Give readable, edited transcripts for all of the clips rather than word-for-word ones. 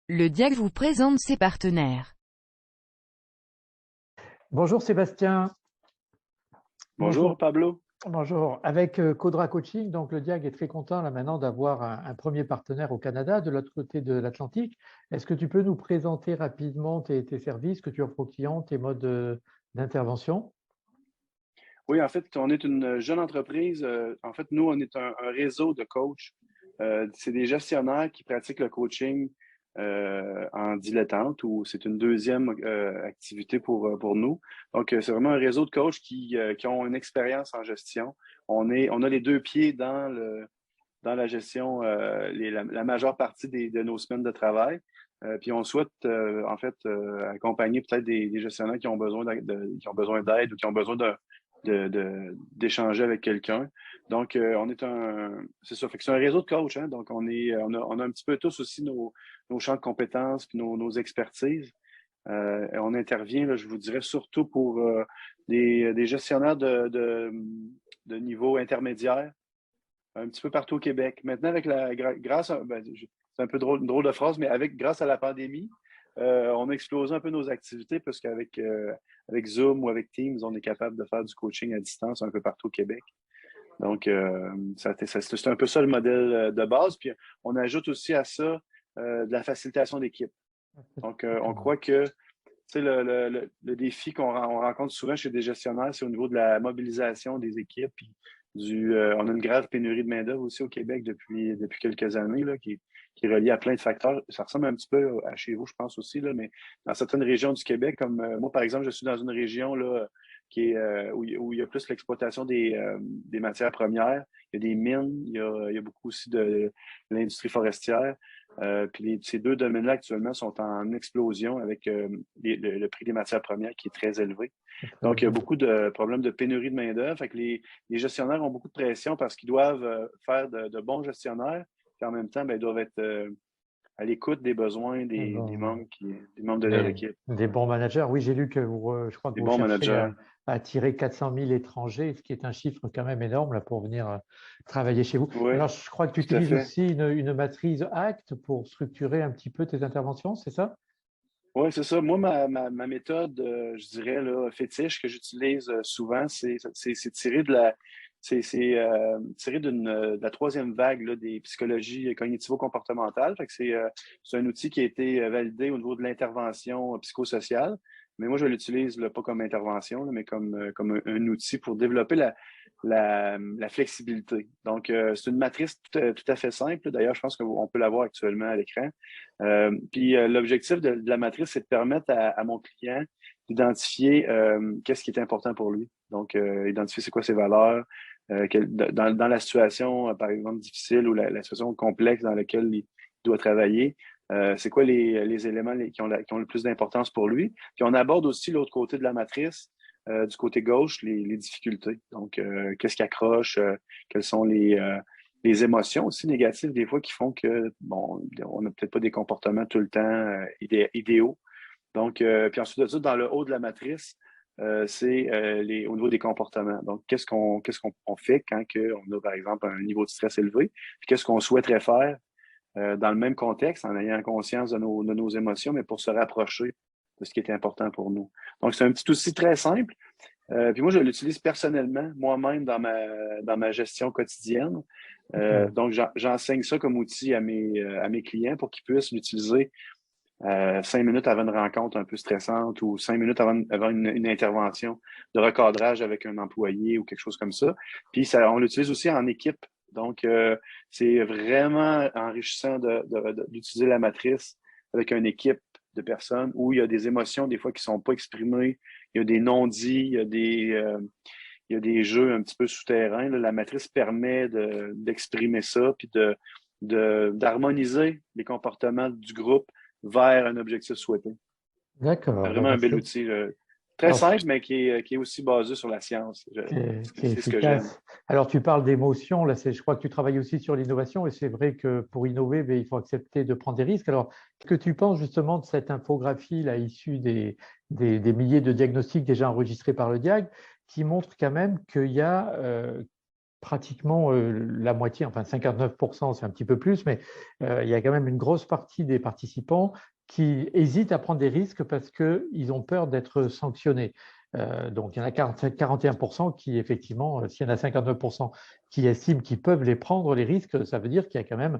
Le Diag vous présente ses partenaires. Bonjour Sébastien. Bonjour Bonjour. Pablo. Bonjour. Avec Codra Coaching, donc le Diag est très content là maintenant d'avoir un premier partenaire au Canada, de l'autre côté de l'Atlantique. Est-ce que tu peux nous présenter rapidement tes services que tu offres aux clients, tes modes d'intervention? Oui, en fait, on est une jeune entreprise. En fait, nous, on est un réseau de coachs. C'est des gestionnaires qui pratiquent le coaching en dilettante ou c'est une deuxième activité pour nous. Donc, c'est vraiment un réseau de coachs qui ont une expérience en gestion. On a les deux pieds dans la gestion la majeure partie de nos semaines de travail. Puis on souhaite en fait accompagner peut-être des gestionnaires qui ont besoin qui ont besoin d'aide ou qui ont besoin d'échanger avec quelqu'un. Donc, c'est ça, fait que c'est un réseau de coachs, hein? Donc, on a un petit peu tous aussi nos champs de compétences puis nos expertises. Et on intervient, là, je vous dirais, surtout pour des gestionnaires de niveau intermédiaire un petit peu partout au Québec. Maintenant, grâce à, c'est un peu une drôle de phrase, mais grâce à la pandémie, on a explosé un peu nos activités parce avec Zoom ou avec Teams, on est capable de faire du coaching à distance un peu partout au Québec. Donc, c'est un peu ça le modèle de base. Puis, on ajoute aussi à ça de la facilitation d'équipe. Donc, on croit que le défi on rencontre souvent chez des gestionnaires, c'est au niveau de la mobilisation des équipes. Puis on a une grave pénurie de main-d'œuvre aussi au Québec depuis quelques années, là, qui est reliée à plein de facteurs. Ça ressemble un petit peu à chez vous, je pense aussi, là, mais dans certaines régions du Québec, comme moi, par exemple, je suis dans une région là, où il y a plus l'exploitation des matières premières. Il y a des mines, il y a beaucoup aussi de l'industrie forestière. Puis ces deux domaines-là actuellement sont en explosion avec le prix des matières premières qui est très élevé. Donc, il y a beaucoup de problèmes de pénurie de main-d'œuvre. Fait que les gestionnaires ont beaucoup de pression parce qu'ils doivent faire de bons gestionnaires, puis en même temps, ben, ils doivent être à l'écoute des besoins Bon, des membres de leur équipe, des bons managers. Oui, j'ai lu que je crois que des vous bons cherchez managers. à attirer 400 000 étrangers, ce qui est un chiffre quand même énorme là, pour venir travailler chez vous. Oui, Alors, je crois que tu tout à utilises fait. aussi une matrice ACT pour structurer un petit peu tes interventions, c'est ça? Oui, c'est ça. Moi, ma méthode, je dirais, là, fétiche que j'utilise souvent, c'est tiré de la troisième vague là, des psychologies cognitivo-comportementales. Fait que c'est un outil qui a été validé au niveau de l'intervention psychosociale. Mais moi, je l'utilise là, pas comme intervention, là, mais comme un outil pour développer la flexibilité. Donc, c'est une matrice tout à fait simple. D'ailleurs, je pense qu'on peut la voir actuellement à l'écran. Puis l'objectif de la matrice, c'est de permettre à mon client d'identifier qu'est-ce qui est important pour lui. Donc, identifier c'est quoi ses valeurs, dans la situation, par exemple, difficile ou la situation complexe dans laquelle il doit travailler. C'est quoi les éléments qui ont le plus d'importance pour lui. Puis on aborde aussi l'autre côté de la matrice, du côté gauche, les difficultés. Donc, qu'est-ce qui accroche, quelles sont les émotions aussi négatives des fois qui font que, bon, on n'a peut-être pas des comportements tout le temps idéaux. Donc, puis ensuite de ça, dans le haut de la matrice, c'est au niveau des comportements. Donc, qu'est-ce qu'on fait quand on a, par exemple, un niveau de stress élevé? Puis qu'est-ce qu'on souhaiterait faire dans le même contexte, en ayant conscience de nos émotions, mais pour se rapprocher de ce qui est important pour nous. Donc, c'est un petit outil très simple. Puis moi, je l'utilise personnellement, moi-même, dans ma gestion quotidienne. Donc, j'enseigne ça comme outil à mes clients pour qu'ils puissent l'utiliser 5 minutes avant une rencontre un peu stressante ou 5 minutes avant une intervention de recadrage avec un employé ou quelque chose comme ça. Puis on l'utilise aussi en équipe. Donc, c'est vraiment enrichissant d'utiliser la matrice avec une équipe de personnes où il y a des émotions des fois qui sont pas exprimées, il y a des non-dits, il y a des jeux un petit peu souterrains. Là. La matrice permet d'exprimer ça puis d'harmoniser les comportements du groupe vers un objectif souhaité. C'est D'accord. vraiment un bel outil. Très Alors, simple, mais qui est aussi basé sur la science. qui est C'est ce que j'aime. efficace. Alors, tu parles d'émotion, là, je crois que tu travailles aussi sur l'innovation, et c'est vrai que pour innover, ben, il faut accepter de prendre des risques. Alors, qu'est-ce que tu penses justement de cette infographie là, issue des milliers de diagnostics déjà enregistrés par le DIAG, qui montre quand même qu'il y a pratiquement la moitié, enfin 59%, c'est un petit peu plus, mais il y a quand même une grosse partie des participants qui hésitent à prendre des risques parce qu'ils ont peur d'être sanctionnés. Donc, il y en a 41% qui, effectivement, s'il y en a 59% qui estiment qu'ils peuvent les prendre, les risques, ça veut dire qu'il y a quand même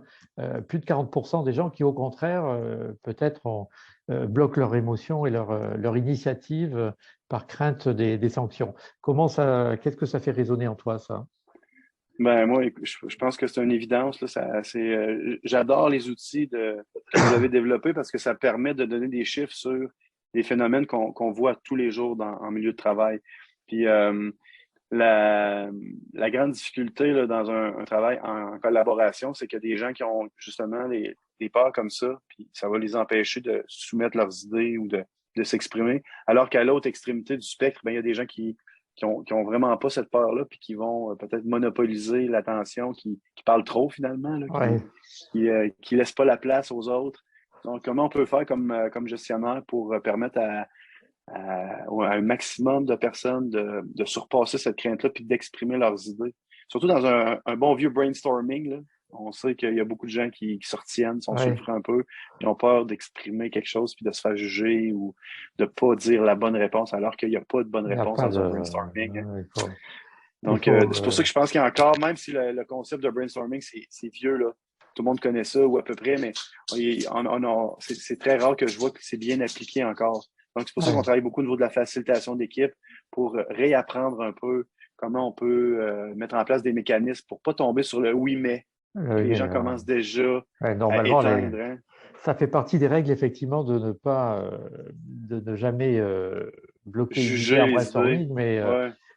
plus de 40% des gens qui, au contraire, peut-être bloquent leur émotion et leur initiative par crainte des sanctions. Qu'est-ce que ça fait résonner en toi, ça? Ben, moi, je pense que c'est une évidence, là, j'adore les outils que vous avez développés parce que ça permet de donner des chiffres sur des phénomènes qu'on voit tous les jours en milieu de travail. Puis la, la grande difficulté là, dans un travail en collaboration, c'est qu'il y a des gens qui ont justement des peurs comme ça, puis ça va les empêcher de soumettre leurs idées ou de s'exprimer. Alors qu'à l'autre extrémité du spectre, ben, il y a des gens qui ont vraiment pas cette peur-là, puis qui vont peut-être monopoliser l'attention, qui parlent trop finalement, là, Ouais. qui laissent pas la place aux autres. Donc, comment on peut faire comme gestionnaire pour permettre à un maximum de personnes de surpasser cette crainte-là puis d'exprimer leurs idées? Surtout dans un bon vieux brainstorming, là. On sait qu'il y a beaucoup de gens qui se retiennent, sont sur le frein un peu, ils ont peur d'exprimer quelque chose puis de se faire juger ou de pas dire la bonne réponse alors qu'il n'y a pas de bonne réponse dans un brainstorming. Donc, c'est pour ça que je pense qu'il y a encore, même si le concept de brainstorming, c'est vieux, là, tout le monde connaît ça ou à peu près, mais c'est très rare que je vois que c'est bien appliqué encore. Donc, c'est pour ça qu'on travaille beaucoup au niveau de la facilitation d'équipe pour réapprendre un peu comment on peut mettre en place des mécanismes pour pas tomber sur le oui, mais. Les gens commencent déjà normalement, à éteindre. Ça fait partie des règles, effectivement, de ne jamais bloquer juger un brainstorming, mais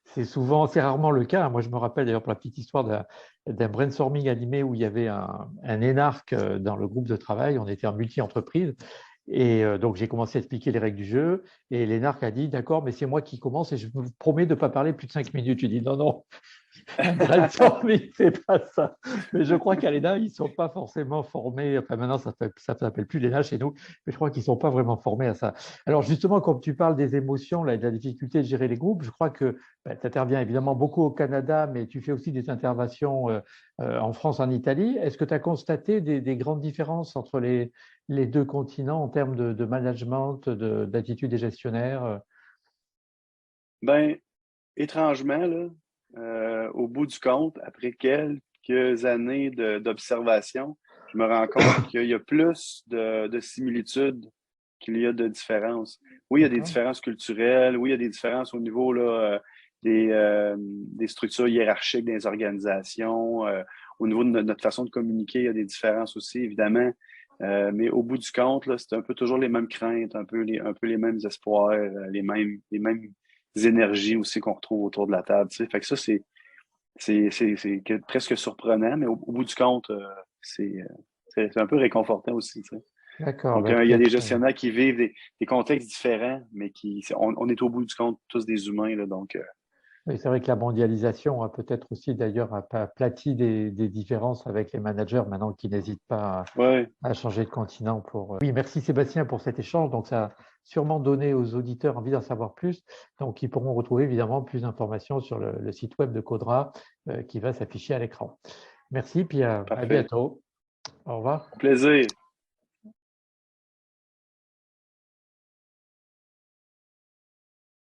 c'est rarement le cas. Moi, je me rappelle d'ailleurs pour la petite histoire d'un brainstorming animé où il y avait un énarque dans le groupe de travail. On était en multi-entreprise. Et donc, j'ai commencé à expliquer les règles du jeu. Et l'énarque a dit, d'accord, mais c'est moi qui commence et je vous promets de ne pas parler plus de 5 minutes. Je dis, non, un brainstorming, c'est pas ça. Mais je crois qu'à l'ENA, ils ne sont pas forcément formés. Enfin, maintenant, ça ne s'appelle plus l'ENA chez nous, mais je crois qu'ils ne sont pas vraiment formés à ça. Alors, justement, quand tu parles des émotions là, et de la difficulté de gérer les groupes, je crois que tu interviens évidemment beaucoup au Canada, mais tu fais aussi des interventions en France, en Italie. Est-ce que tu as constaté des grandes différences entre les deux continents en termes de management, d'attitude des gestionnaires? Ben, étrangement, là, au bout du compte, après quelques années d'observation, je me rends compte qu'il y a plus de similitudes qu'il y a de différences. Oui, il y a des différences culturelles, oui, il y a des différences au niveau là, des structures hiérarchiques des organisations, au niveau de notre façon de communiquer, il y a des différences aussi, évidemment. Mais au bout du compte, là, c'est un peu toujours les mêmes craintes, un peu les mêmes espoirs, les mêmes énergies aussi qu'on retrouve autour de la table. Tu sais. Fait que ça, c'est presque surprenant, mais au bout du compte, c'est un peu réconfortant aussi. Tu sais. D'accord. Donc, il y a des gestionnaires qui vivent des contextes différents, mais on est au bout du compte tous des humains. Là, donc, oui, c'est vrai que la mondialisation a peut-être aussi d'ailleurs aplati des différences avec les managers maintenant qui n'hésitent pas à changer de continent pour. Oui, merci Sébastien pour cet échange. Donc, ça a sûrement donné aux auditeurs envie d'en savoir plus. Donc, ils pourront retrouver évidemment plus d'informations sur le site web de Codra qui va s'afficher à l'écran. Merci, puis à bientôt. Au revoir. Plaisir.